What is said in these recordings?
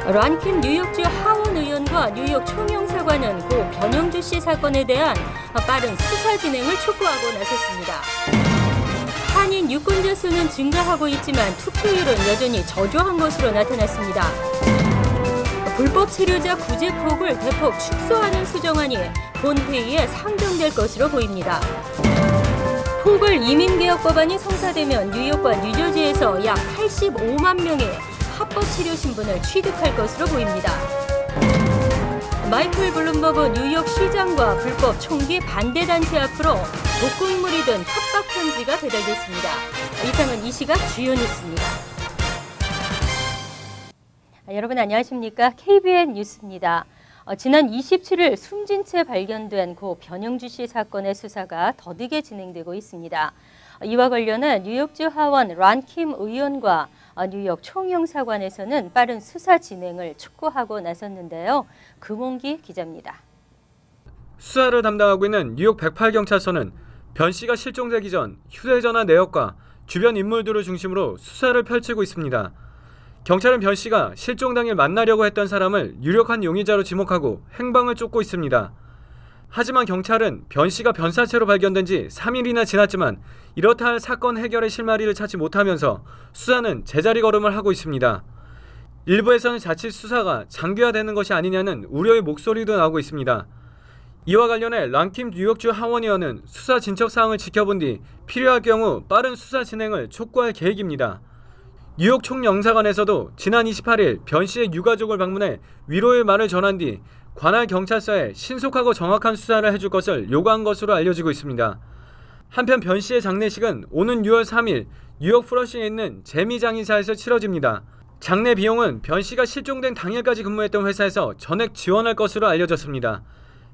란킴 뉴욕주 하원 의원과 뉴욕 총영사관은 고 변영주 씨 사건에 대한 빠른 수사 진행을 촉구하고 나섰습니다. 한인 유권자 수는 증가하고 있지만 투표율은 여전히 저조한 것으로 나타났습니다. 불법 체류자 구제 폭을 대폭 축소하는 수정안이 본회의에 상정될 것으로 보입니다. 포괄 이민개혁 법안이 성사되면 뉴욕과 뉴저지에서 약 85만 명의 합법 치료 신분을 취득할 것으로 보입니다. 마이클 블룸버그 뉴욕 시장과 불법 총기 반대 단체 앞으로 독극물이 든 협박 편지가 배달됐습니다. 이상은 이 시각 주요 뉴스입니다. 여러분 안녕하십니까? KBN 뉴스입니다. 지난 27일 숨진 채 발견된 고 변영주 씨 사건의 수사가 더디게 진행되고 있습니다. 이와 관련해 뉴욕주 하원 란킴 의원과 뉴욕 총영사관에서는 빠른 수사 진행을 촉구하고 나섰는데요. 금홍기 기자입니다. 수사를 담당하고 있는 뉴욕 108경찰서는 변 씨가 실종되기 전 휴대전화 내역과 주변 인물들을 중심으로 수사를 펼치고 있습니다. 경찰은 변 씨가 실종 당일 만나려고 했던 사람을 유력한 용의자로 지목하고 행방을 쫓고 있습니다. 하지만 경찰은 변 씨가 변사체로 발견된 지 3일이나 지났지만 이렇다 할 사건 해결의 실마리를 찾지 못하면서 수사는 제자리 걸음을 하고 있습니다. 일부에서는 자칫 수사가 장기화되는 것이 아니냐는 우려의 목소리도 나오고 있습니다. 이와 관련해 란킴 뉴욕주 하원의원은 수사 진척 사항을 지켜본 뒤 필요할 경우 빠른 수사 진행을 촉구할 계획입니다. 뉴욕 총영사관에서도 지난 28일 변 씨의 유가족을 방문해 위로의 말을 전한 뒤 관할 경찰서에 신속하고 정확한 수사를 해줄 것을 요구한 것으로 알려지고 있습니다. 한편 변 씨의 장례식은 오는 6월 3일 뉴욕 프러싱에 있는 재미장의사에서 치러집니다. 장례 비용은 변 씨가 실종된 당일까지 근무했던 회사에서 전액 지원할 것으로 알려졌습니다.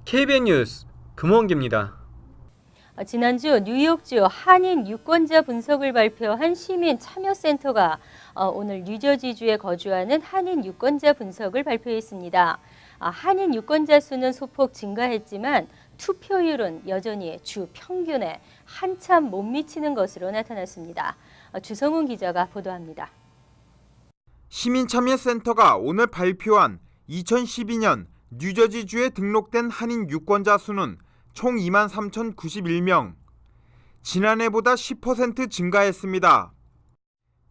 KBN 뉴스 금원기입니다. 지난주 뉴욕주 한인 유권자 분석을 발표한 시민참여센터가 오늘 뉴저지주에 거주하는 한인 유권자 분석을 발표했습니다. 한인 유권자 수는 소폭 증가했지만 투표율은 여전히 주 평균에 한참 못 미치는 것으로 나타났습니다. 주성훈 기자가 보도합니다. 시민참여센터가 오늘 발표한 2012년 뉴저지주에 등록된 한인 유권자 수는 총 23,091명, 지난해보다 10% 증가했습니다.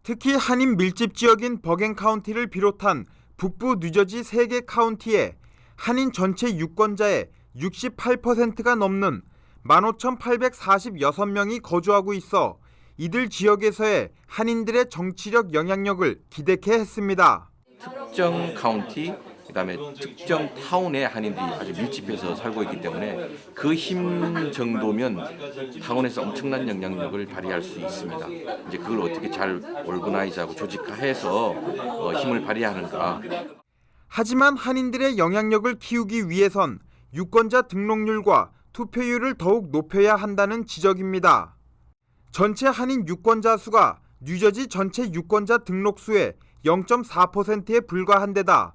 특히 한인 밀집 지역인 버겐 카운티를 비롯한 북부 뉴저지 3개 카운티에 한인 전체 유권자의 68%가 넘는 15,846명이 거주하고 있어 이들 지역에서의 한인들의 정치력 영향력을 기대케 했습니다. 특정 카운티, 그다음에 특정 타운에 한인들이 아주 밀집해서 살고 있기 때문에 그 힘 정도면 타운에서 엄청난 영향력을 발휘할 수 있습니다. 이제 그걸 어떻게 잘 오르거나이즈하고 조직화해서 힘을 발휘하는가. 하지만 한인들의 영향력을 키우기 위해선 유권자 등록률과 투표율을 더욱 높여야 한다는 지적입니다. 전체 한인 유권자 수가 뉴저지 전체 유권자 등록수의 0.4%에 불과한 데다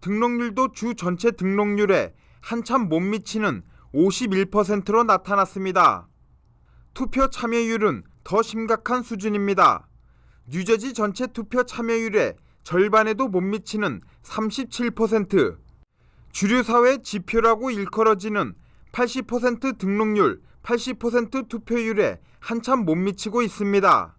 등록률도 주 전체 등록률에 한참 못 미치는 51%로 나타났습니다. 투표 참여율은 더 심각한 수준입니다. 뉴저지 전체 투표 참여율의 절반에도 못 미치는 37%, 주류 사회 지표라고 일컬어지는 80% 등록률, 80% 투표율에 한참 못 미치고 있습니다.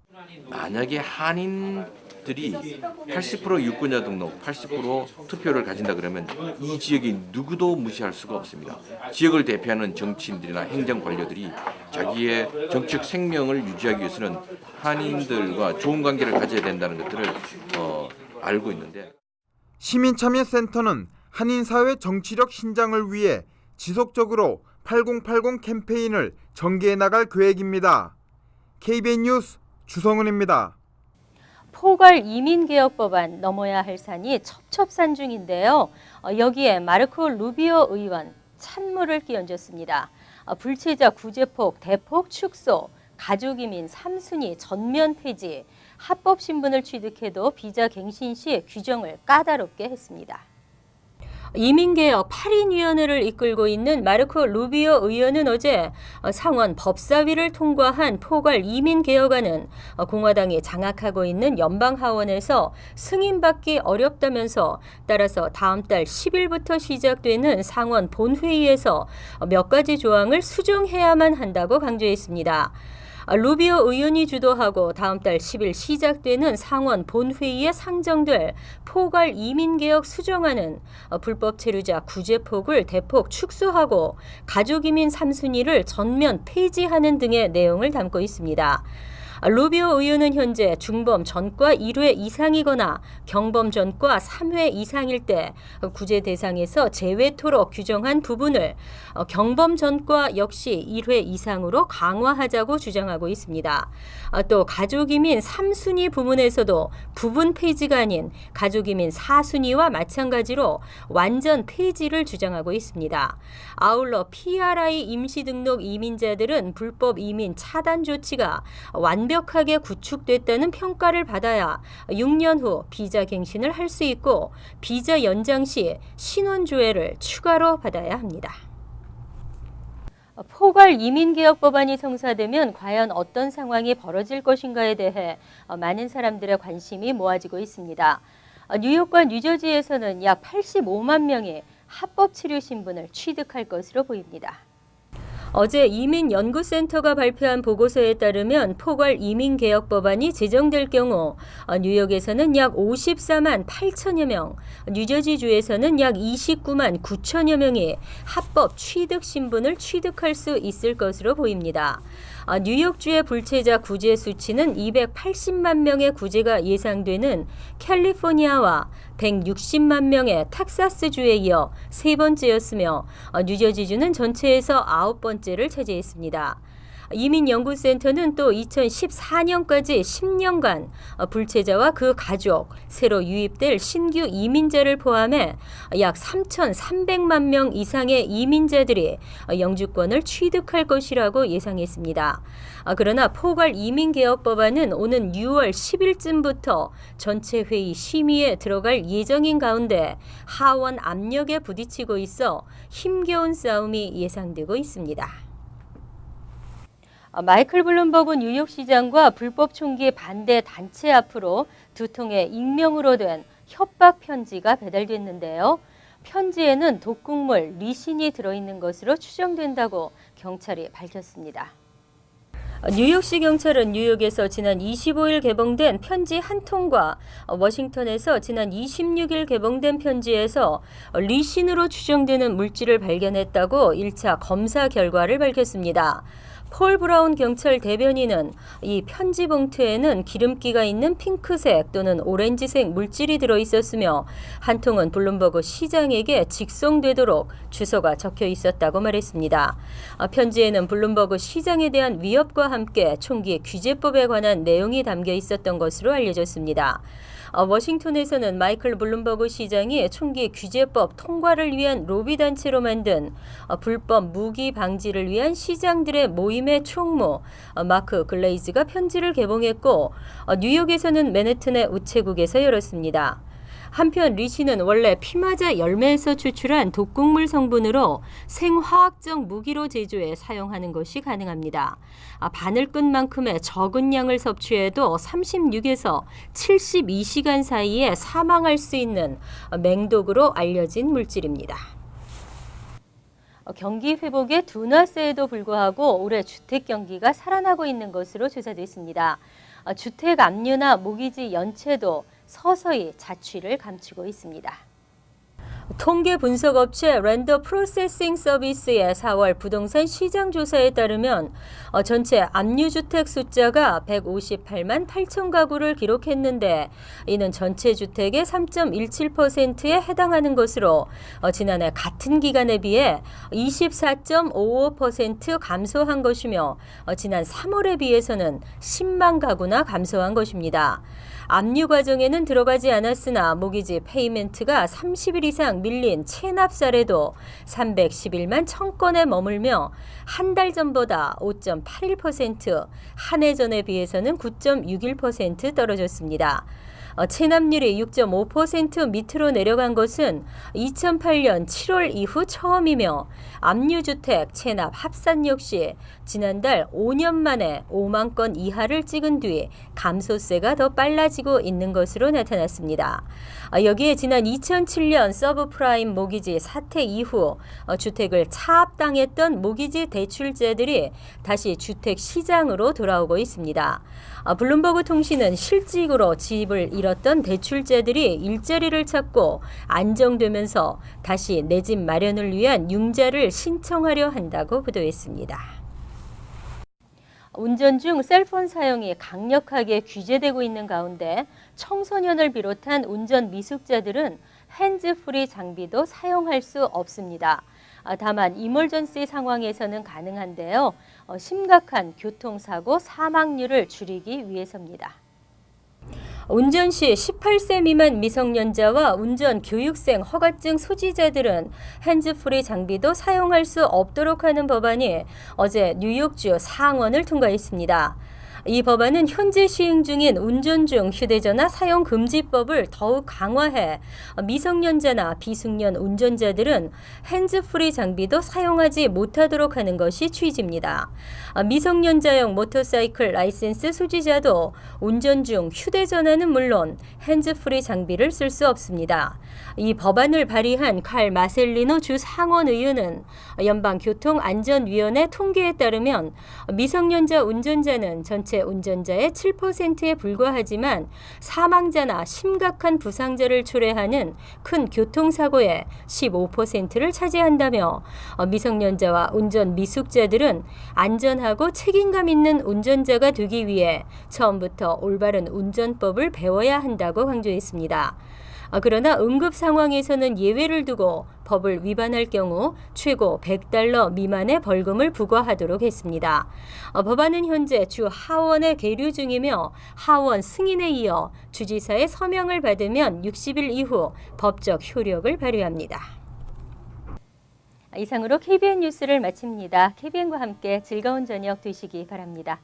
만약에 한인들이 80% 유권자 등록, 80% 투표를 가진다 그러면 이 지역이 누구도 무시할 수가 없습니다. 지역을 대표하는 정치인들이나 행정관료들이 자기의 정치적 생명을 유지하기 위해서는 한인들과 좋은 관계를 가져야 된다는 것들을 알고 있는데, 시민참여센터는 한인사회 정치력 신장을 위해 지속적으로 8080 캠페인을 전개해 나갈 계획입니다. KBN 뉴스 주성훈입니다. 포괄 이민개혁 법안 넘어야 할 산이 첩첩산 중인데요. 여기에 마르코 루비오 의원 찬물을 끼얹었습니다. 불체자 구제폭 대폭 축소, 가족이민 3순위 전면 폐지, 합법 신분을 취득해도 비자 갱신 시 규정을 까다롭게 했습니다. 이민개혁 8인위원회를 이끌고 있는 마르코 루비오 의원은 어제 상원 법사위를 통과한 포괄 이민개혁안은 공화당이 장악하고 있는 연방하원에서 승인받기 어렵다면서 따라서 다음 달 10일부터 시작되는 상원 본회의에서 몇 가지 조항을 수정해야만 한다고 강조했습니다. 루비오 의원이 주도하고 다음 달 10일 시작되는 상원 본회의에 상정될 포괄 이민개혁 수정안은 불법 체류자 구제폭을 대폭 축소하고 가족이민 3순위를 전면 폐지하는 등의 내용을 담고 있습니다. 루비오 의원은 현재 중범 전과 1회 이상이거나 경범 전과 3회 이상일 때 구제 대상에서 제외토록 규정한 부분을 경범 전과 역시 1회 이상으로 강화하자고 주장하고 있습니다. 또 가족이민 3순위 부문에서도 부분 폐지가 아닌 가족이민 4순위와 마찬가지로 완전 폐지를 주장하고 있습니다. 아울러 PRI 임시등록 이민자들은 불법 이민 차단 조치가 완벽하게 구축됐다는 평가를 받아야 6년 후 비자 갱신을 할 수 있고 비자 연장 시 신원조회를 추가로 받아야 합니다. 포괄 이민개혁 법안이 성사되면 과연 어떤 상황이 벌어질 것인가에 대해 많은 사람들의 관심이 모아지고 있습니다. 뉴욕과 뉴저지에서는 약 85만 명이 합법 치료 신분을 취득할 것으로 보입니다. 어제 이민연구센터가 발표한 보고서에 따르면 포괄 이민개혁 법안이 제정될 경우 뉴욕에서는 약 54만 8천여 명, 뉴저지주에서는 약 29만 9천여 명이 합법 취득 신분을 취득할 수 있을 것으로 보입니다. 뉴욕주의 불체자 구제 수치는 280만 명의 구제가 예상되는 캘리포니아와 160만 명의 텍사스주에 이어 세 번째였으며 뉴저지주는 전체에서 9번째를 차지했습니다. 이민연구센터는 또 2014년까지 10년간 불체자와 그 가족, 새로 유입될 신규 이민자를 포함해 약 3,300만 명 이상의 이민자들이 영주권을 취득할 것이라고 예상했습니다. 그러나 포괄 이민개혁 법안은 오는 6월 10일쯤부터 전체 회의 심의에 들어갈 예정인 가운데 하원 압력에 부딪히고 있어 힘겨운 싸움이 예상되고 있습니다. 마이클 블룸버그 뉴욕시장과 불법 총기 반대 단체 앞으로 두 통의 익명으로 된 협박 편지가 배달됐는데요. 편지에는 독극물 리신이 들어있는 것으로 추정된다고 경찰이 밝혔습니다. 뉴욕시 경찰은 뉴욕에서 지난 25일 개봉된 편지 한 통과 워싱턴에서 지난 26일 개봉된 편지에서 리신으로 추정되는 물질을 발견했다고 1차 검사 결과를 밝혔습니다. 폴 브라운 경찰 대변인은 이 편지 봉투에는 기름기가 있는 핑크색 또는 오렌지색 물질이 들어있었으며 한 통은 블룸버그 시장에게 직송되도록 주소가 적혀 있었다고 말했습니다. 편지에는 블룸버그 시장에 대한 위협과 함께 총기 규제법에 관한 내용이 담겨 있었던 것으로 알려졌습니다. 워싱턴에서는 마이클 블룸버그 시장이 총기 규제법 통과를 위한 로비 단체로 만든 불법 무기 방지를 위한 시장들의 모임의 총무 마크 글레이즈가 편지를 개봉했고 뉴욕에서는 맨해튼의 우체국에서 열었습니다. 한편 리신은 원래 피마자 열매에서 추출한 독극물 성분으로 생화학적 무기로 제조해 사용하는 것이 가능합니다. 바늘끈만큼의 적은 양을 섭취해도 36에서 72시간 사이에 사망할 수 있는 맹독으로 알려진 물질입니다. 경기 회복의 둔화세에도 불구하고 올해 주택 경기가 살아나고 있는 것으로 조사됐습니다. 주택 압류나 모기지 연체도 서서히 자취를 감추고 있습니다. 통계 분석 업체 랜더 프로세싱 서비스의 4월 부동산 시장 조사에 따르면 전체 압류주택 숫자가 158만 8천 가구를 기록했는데 이는 전체 주택의 3.17%에 해당하는 것으로 지난해 같은 기간에 비해 24.55% 감소한 것이며 지난 3월에 비해서는 10만 가구나 감소한 것입니다. 압류 과정에는 들어가지 않았으나 모기지 페이멘트가 30일 이상 밀린 체납 사례도 311만 1000건에 머물며 한 달 전보다 5.81%, 한 해 전에 비해서는 9.61% 떨어졌습니다. 체납률이 6.5% 밑으로 내려간 것은 2008년 7월 이후 처음이며 압류주택 체납 합산 역시 지난달 5년 만에 5만 건 이하를 찍은 뒤 감소세가 더 빨라지고 있는 것으로 나타났습니다. 여기에 지난 2007년 서브프라임 모기지 사태 이후 주택을 차압당했던 모기지 대출자들이 다시 주택 시장으로 돌아오고 있습니다. 블룸버그 통신은 실직으로 집을 잃었던 대출자들이 일자리를 찾고 안정되면서 다시 내 집 마련을 위한 융자를 신청하려 한다고 보도했습니다. 운전 중 셀폰 사용이 강력하게 규제되고 있는 가운데 청소년을 비롯한 운전 미숙자들은 핸즈프리 장비도 사용할 수 없습니다. 다만 이멀전시 상황에서는 가능한데요. 심각한 교통사고 사망률을 줄이기 위해서입니다. 운전 시 18세 미만 미성년자와 운전 교육생 허가증 소지자들은 핸즈프리 장비도 사용할 수 없도록 하는 법안이 어제 뉴욕주 상원을 통과했습니다. 이 법안은 현재 시행 중인 운전 중 휴대전화 사용 금지법을 더욱 강화해 미성년자나 비숙련 운전자들은 핸즈프리 장비도 사용하지 못하도록 하는 것이 취지입니다. 미성년자용 모터사이클 라이센스 소지자도 운전 중 휴대전화는 물론 핸즈프리 장비를 쓸 수 없습니다. 이 법안을 발의한 칼 마셀리노 주 상원 의원은 연방교통안전위원회 통계에 따르면 미성년자 운전자는 전체 운전자의 7%에 불과하지만 사망자나 심각한 부상자를 초래하는 큰 교통사고의 15%를 차지한다며 미성년자와 운전 미숙자들은 안전하고 책임감 있는 운전자가 되기 위해 처음부터 올바른 운전법을 배워야 한다고 강조했습니다. 그러나 응급 상황에서는 예외를 두고 법을 위반할 경우 최고 $100 미만의 벌금을 부과하도록 했습니다. 법안은 현재 주 하원에 계류 중이며 하원 승인에 이어 주지사의 서명을 받으면 60일 이후 법적 효력을 발휘합니다. 이상으로 KBN 뉴스를 마칩니다. KBN과 함께 즐거운 저녁 되시기 바랍니다.